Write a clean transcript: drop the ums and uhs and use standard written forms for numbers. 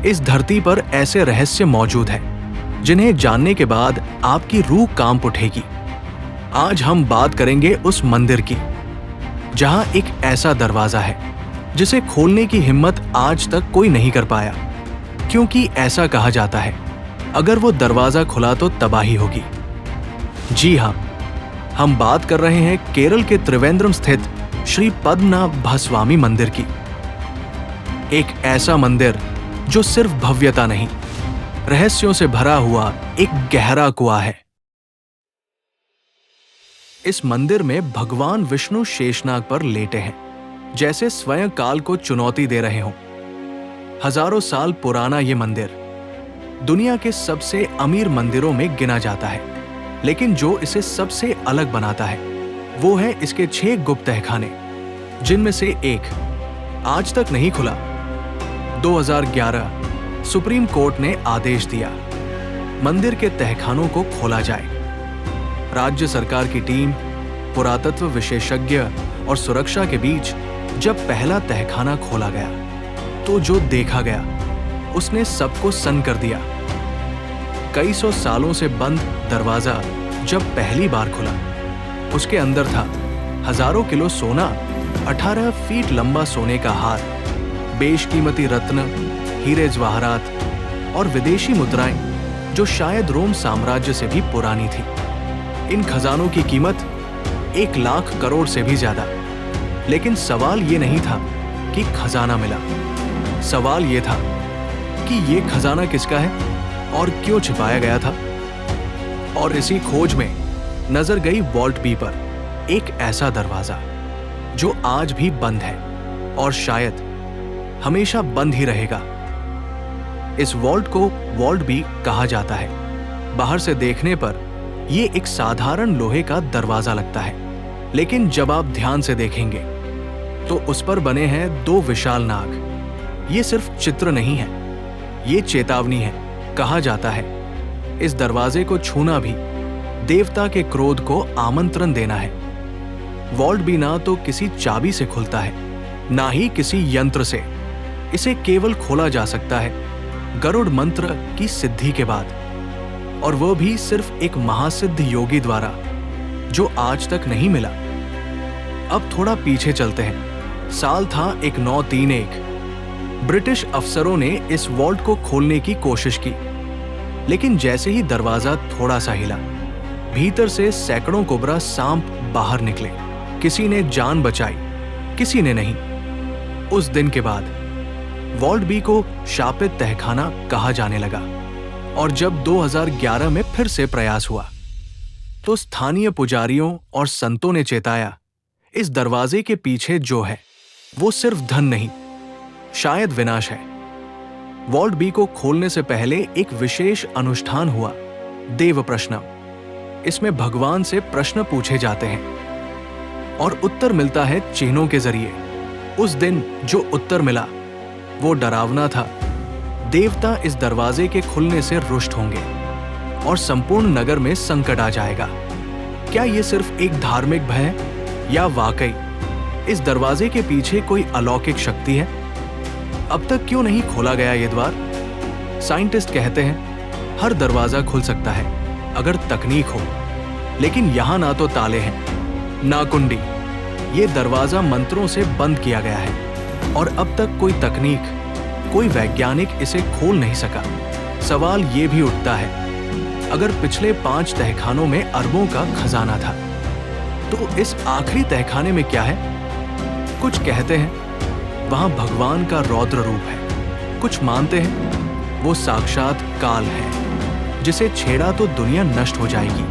इस धरती पर ऐसे रहस्य मौजूद हैं जिन्हें जानने के बाद आपकी रूह कांप उठेगी। आज हम बात करेंगे उस मंदिर की जहां एक ऐसा दरवाजा है जिसे खोलने की हिम्मत आज तक कोई नहीं कर पाया, क्योंकि ऐसा कहा जाता है अगर वो दरवाजा खुला तो तबाही होगी। जी हां, हम बात कर रहे हैं केरल के त्रिवेंद्रम स्थित श्री पद्मनाभस्वामी मंदिर की। एक ऐसा मंदिर जो सिर्फ भव्यता नहीं, रहस्यों से भरा हुआ एक गहरा कुआं है। इस मंदिर में भगवान विष्णु शेषनाग पर लेटे हैं, जैसे स्वयं काल को चुनौती दे रहे हों। हजारों साल पुराना ये मंदिर दुनिया के सबसे अमीर मंदिरों में गिना जाता है, लेकिन जो इसे सबसे अलग बनाता है वो है इसके 6 गुप्त तहखाने, जिनमें से एक आज तक नहीं खुला। 2011 सुप्रीम कोर्ट ने आदेश दिया मंदिर के तहखानों को खोला जाए। राज्य सरकार की टीम, पुरातत्व विशेषज्ञ और सुरक्षा के बीच जब पहला तहखाना खोला गया तो जो देखा गया उसने सबको सन्न कर दिया। कई सौ सालों से बंद दरवाजा जब पहली बार खुला, उसके अंदर था हजारों किलो सोना, 18 फीट लंबा सोने का हार, बेशकीमती रत्न, हीरे जवाहरात और विदेशी मुद्राएं जो शायद रोम साम्राज्य से भी पुरानी थी। इन खजानों की कीमत 1 लाख करोड़ से भी ज्यादा। लेकिन सवाल ये नहीं था कि खजाना मिला, सवाल ये था कि ये खजाना किसका है और क्यों छिपाया गया था। और इसी खोज में नजर गई वॉल्ट बी पर, एक ऐसा दरवाजा जो आज भी बंद है और शायद हमेशा बंद ही रहेगा। इस वॉल्ट को वॉल्ट बी कहा जाता है। बाहर से देखने पर यह एक साधारण लोहे का दरवाजा लगता है, लेकिन जब आप ध्यान से देखेंगे तो उस पर बने हैं 2 विशाल नाग। ये सिर्फ चित्र नहीं है, ये चेतावनी है। कहा जाता है इस दरवाजे को छूना भी देवता के क्रोध को आमंत्रण देना है। वॉल्ट बी ना तो किसी चाबी से खुलता है, ना ही किसी यंत्र से। इसे केवल खोला जा सकता है गरुड़ मंत्र की सिद्धि के बाद, और वो भी सिर्फ एक महासिद्ध योगी द्वारा जो आज तक नहीं मिला। अब थोड़ा पीछे चलते हैं। साल था 1931। ब्रिटिश अफसरों ने इस वॉल्ट को खोलने की कोशिश की, लेकिन जैसे ही दरवाजा थोड़ा सा हिला, भीतर से सैकड़ों कोबरा सांप बाहर निकले। किसी ने जान बचाई, किसी ने नहीं। उस दिन के बाद वॉल्ट बी को शापित तहखाना कहा जाने लगा, और जब 2011 में फिर से प्रयास हुआ तो स्थानीय पुजारियों और संतों ने चेताया इस दरवाजे के पीछे जो है वो सिर्फ धन नहीं, शायद विनाश है। वॉल्ट बी को खोलने से पहले एक विशेष अनुष्ठान हुआ, देव प्रश्नम। इसमें भगवान से प्रश्न पूछे जाते हैं और उत्तर मिलता है चिन्हों के जरिए। उस दिन जो उत्तर मिला वो डरावना था। देवता इस दरवाजे के खुलने से रुष्ट होंगे और संपूर्ण नगर में संकट आ जाएगा। क्या ये सिर्फ एक धार्मिक भय है या वाकई इस दरवाजे के पीछे कोई अलौकिक शक्ति है? अब तक क्यों नहीं खोला गया ये द्वार? साइंटिस्ट कहते हैं हर दरवाजा खुल सकता है अगर तकनीक हो, लेकिन यहां ना तो ताले हैं ना कुंडी। ये दरवाजा मंत्रों से बंद किया गया है और अब तक कोई तकनीक, कोई वैज्ञानिक इसे खोल नहीं सका। सवाल ये भी उठता है अगर पिछले 5 तहखानों में अरबों का खजाना था तो इस आखिरी तहखाने में क्या है? कुछ कहते हैं वहां भगवान का रौद्र रूप है, कुछ मानते हैं वो साक्षात काल है जिसे छेड़ा तो दुनिया नष्ट हो जाएगी।